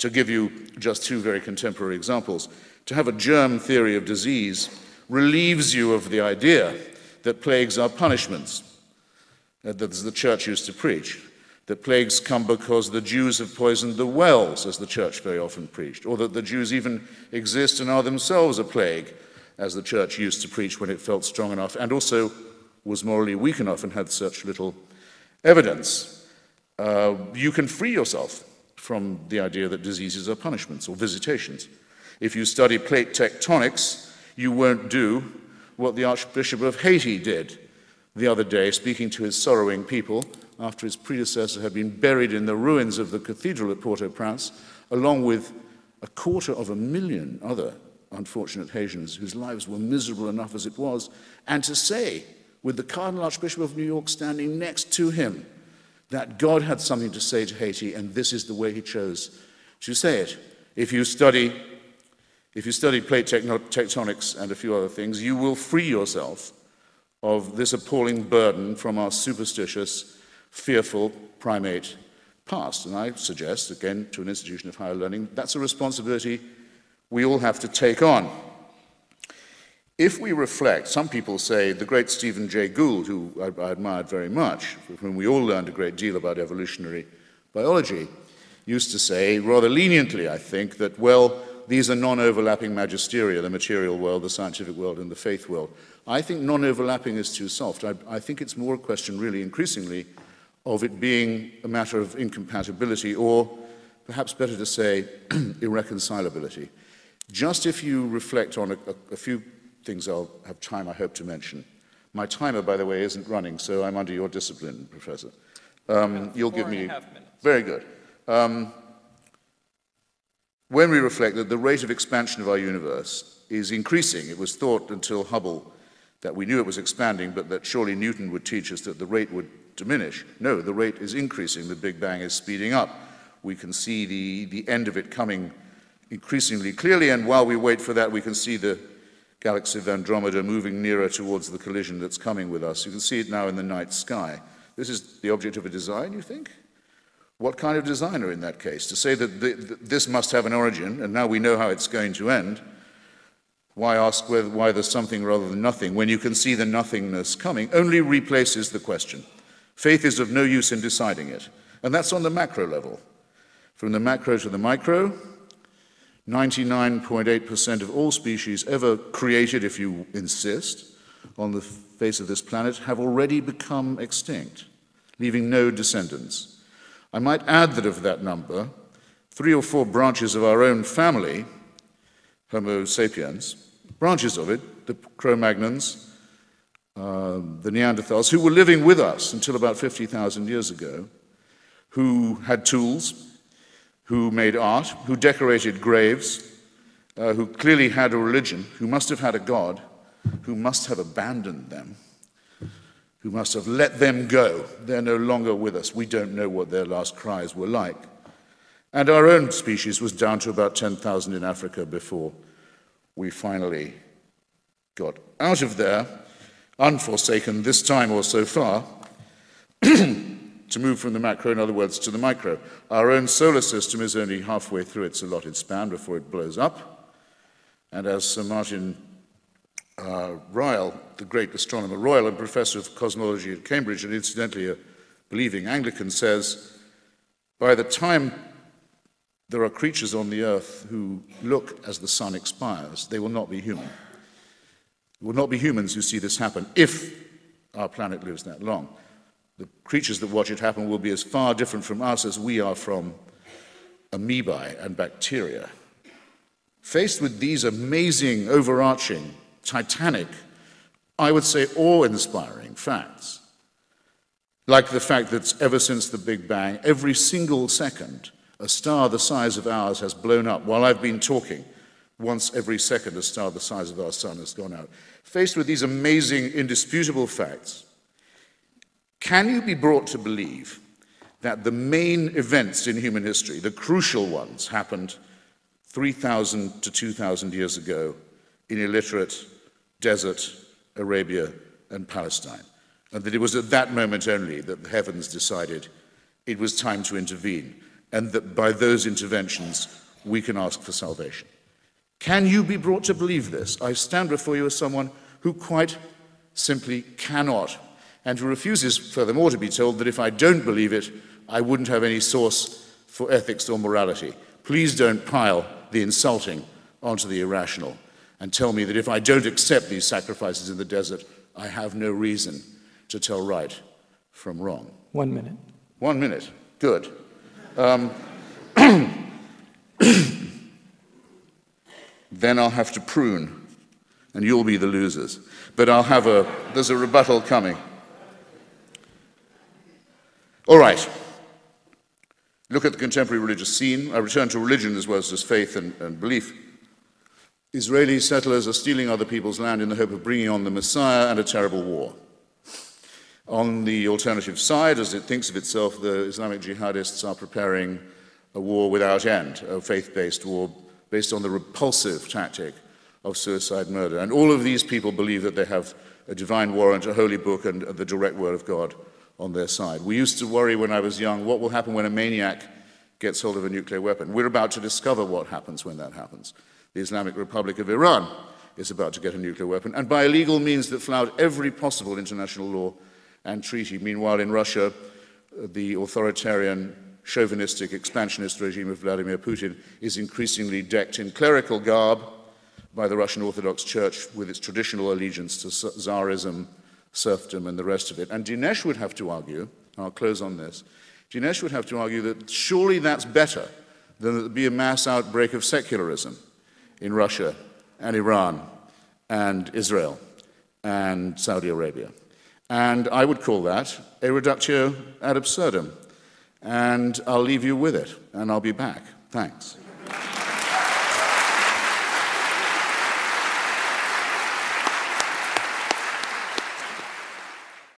To give you just two very contemporary examples, to have a germ theory of disease relieves you of the idea that plagues are punishments, that the church used to preach, that plagues come because the Jews have poisoned the wells, as the church very often preached, or that the Jews even exist and are themselves a plague, as the church used to preach when it felt strong enough and also was morally weak enough and had such little evidence. You can free yourself from the idea that diseases are punishments or visitations. If you study plate tectonics, you won't do what the Archbishop of Haiti did the other day, speaking to his sorrowing people after his predecessor had been buried in the ruins of the cathedral at Port-au-Prince, along with 250,000 other unfortunate Haitians whose lives were miserable enough as it was, and to say, with the Cardinal Archbishop of New York standing next to him, that God had something to say to Haiti, and this is the way he chose to say it. If you study plate tectonics and a few other things, you will free yourself of this appalling burden from our superstitious, fearful primate past. And I suggest, again, to an institution of higher learning, that's a responsibility we all have to take on. If we reflect, some people say the great Stephen Jay Gould, who I admired very much, from whom we all learned a great deal about evolutionary biology, used to say, rather leniently, I think, that, well, these are non-overlapping magisteria, the material world, the scientific world, and the faith world. I think non-overlapping is too soft. I think it's more a question, really, increasingly, of it being a matter of incompatibility, or perhaps better to say, irreconcilability. Just if you reflect on a few things I'll have time, I hope, to mention. My timer, by the way, isn't running, so I'm under your discipline, Professor. You'll give me... 4.5 minutes. Very good. When we reflect that the rate of expansion of our universe is increasing, it was thought until Hubble that we knew it was expanding, but that surely Newton would teach us that the rate would diminish. No, the rate is increasing. The Big Bang is speeding up. We can see the end of it coming increasingly clearly, and while we wait for that, we can see the galaxy of Andromeda moving nearer towards the collision that's coming with us. You can see it now in the night sky. This is the object of a design, you think? What kind of designer in that case? To say that this must have an origin, and now we know how it's going to end, why ask why there's something rather than nothing when you can see the nothingness coming? Only replaces the question. Faith is of no use in deciding it. And that's on the macro level. From the macro to the micro, 99.8% of all species ever created, if you insist, on the face of this planet have already become extinct, leaving no descendants. I might add that of that number, 3 or 4 branches of our own family, Homo sapiens, branches of it, the Cro-Magnons, the Neanderthals, who were living with us until about 50,000 years ago, who had tools, who made art, who decorated graves, who clearly had a religion, who must have had a God, who must have abandoned them, who must have let them go. They're no longer with us. We don't know what their last cries were like. And our own species was down to about 10,000 in Africa before we finally got out of there, unforsaken this time or so far, to move from the macro, in other words, to the micro. Our own solar system is only halfway through its allotted span before it blows up. And as Sir Martin Ryle, the great astronomer royal and professor of cosmology at Cambridge, and incidentally a believing Anglican, says, by the time there are creatures on the earth who look as the sun expires, they will not be human. It will not be humans who see this happen if our planet lives that long. The creatures that watch it happen will be as far different from us as we are from amoebae and bacteria. Faced with these amazing, overarching, titanic, I would say awe-inspiring facts, like the fact that ever since the Big Bang, every single second, a star the size of ours has blown up. While I've been talking, once every second, a star the size of our sun has gone out. Faced with these amazing, indisputable facts, can you be brought to believe that the main events in human history, the crucial ones, happened 3,000 to 2,000 years ago in illiterate desert Arabia and Palestine, and that it was at that moment only that the heavens decided it was time to intervene? and that by those interventions we can ask for salvation. Can you be brought to believe this? I stand before you as someone who quite simply cannot, and who refuses furthermore to be told that if I don't believe it, I wouldn't have any source for ethics or morality. Please don't pile the insulting onto the irrational and tell me that if I don't accept these sacrifices in the desert, I have no reason to tell right from wrong. 1 minute. 1 minute. Good. Then I'll have to prune, and you'll be the losers. But there's a rebuttal coming. All right. Look at the contemporary religious scene. I return to religion as well as faith and belief. Israeli settlers are stealing other people's land in the hope of bringing on the Messiah and a terrible war. On the alternative side, as it thinks of itself, the Islamic jihadists are preparing a war without end, a faith-based war based on the repulsive tactic of suicide murder. And all of these people believe that they have a divine warrant, a holy book, and the direct word of God on their side. We used to worry when I was young, what will happen when a maniac gets hold of a nuclear weapon? We're about to discover what happens when that happens. The Islamic Republic of Iran is about to get a nuclear weapon, and by illegal means that flout every possible international law and treaty. Meanwhile, in Russia, the authoritarian, chauvinistic, expansionist regime of Vladimir Putin is increasingly decked in clerical garb by the Russian Orthodox Church with its traditional allegiance to Tsarism, serfdom, and the rest of it. And Dinesh would have to argue, and I'll close on this, Dinesh would have to argue that surely that's better than that there be a mass outbreak of secularism in Russia and Iran and Israel and Saudi Arabia. And I would call that a reductio ad absurdum. And I'll leave you with it, and I'll be back. Thanks.